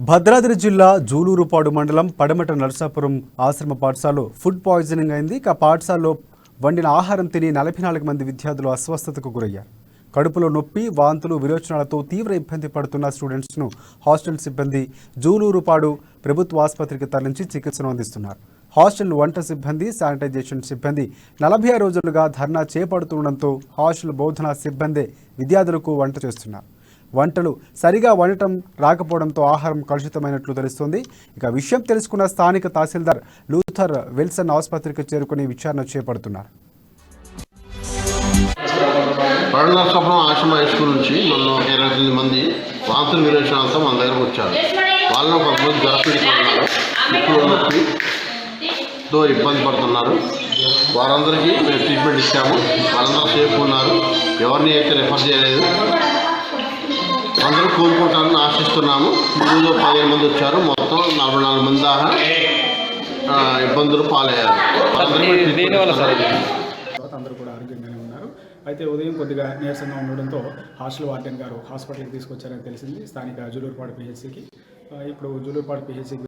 భద్రాద్రి జిల్లా జూలూరుపాడు మండలం పడమట నరసాపురం ఆశ్రమ పాఠశాలలో ఫుడ్ పాయిజనింగ్ అయింది. ఇక పాఠశాలలో వండిన ఆహారం తిని 44 మంది విద్యార్థులు అస్వస్థతకు గురయ్యారు. కడుపులో నొప్పి, వాంతులు, విరోచనాలతో తీవ్ర ఇబ్బంది పడుతున్న స్టూడెంట్స్ను హాస్టల్ సిబ్బంది జూలూరుపాడు ప్రభుత్వ ఆసుపత్రికి తరలించి చికిత్సను అందిస్తున్నారు. హాస్టల్ వంట సిబ్బంది, శానిటైజేషన్ సిబ్బంది 40 రోజులుగా ధర్నా చేపడుతుండటంతో హాస్టల్ బోధనా సిబ్బందే విద్యార్థులకు వంట చేస్తున్నారు. వంటలు సరిగా వండటం రాకపోవడంతో ఆహారం కలుషితమైనట్లు తెలుస్తోంది. ఇక విషయం తెలుసుకున్న స్థానిక తహసీల్దార్ లూథర్ విల్సన్ ఆసుపత్రికి చేరుకుని విచారణ చేపడుతున్నారు. నరసాపురం ఆశ్రమ హై స్కూల్ నుంచి మొన్న 29 మంది వాంతులు విరోచనాలతో మన దగ్గరకు వచ్చారు. వాళ్ళలో కొంతమంది జ్వరపీడితులు ఉన్నారు, ముక్కులో నొప్పితో ఇబ్బంది పడుతున్నారు. వారందరికీ మేము ట్రీట్మెంట్ ఇచ్చాము. వాళ్ళందరూ సేఫ్ ఉన్నారు, ఎవరిని అయితే రిఫర్ చేయలేదు. అందరూ కోలుకుంటారని ఆశిస్తున్నాము. ముందు 15 మంది వచ్చారు, మొత్తం 44 మంది దాకా ఇబ్బందులు పాలయ్యారు. అందరూ కూడా ఆరోగ్యంగానే ఉన్నారు. అయితే ఉదయం కొద్దిగా నీరసంగా ఉండడంతో హాస్టల్ వార్డెన్ గారు హాస్పిటల్కి తీసుకొచ్చారని తెలిసింది స్థానిక జూలూరుపాడు పిహెచ్సికి. ఇప్పుడు జూలూరుపాడు పిహెచ్సికి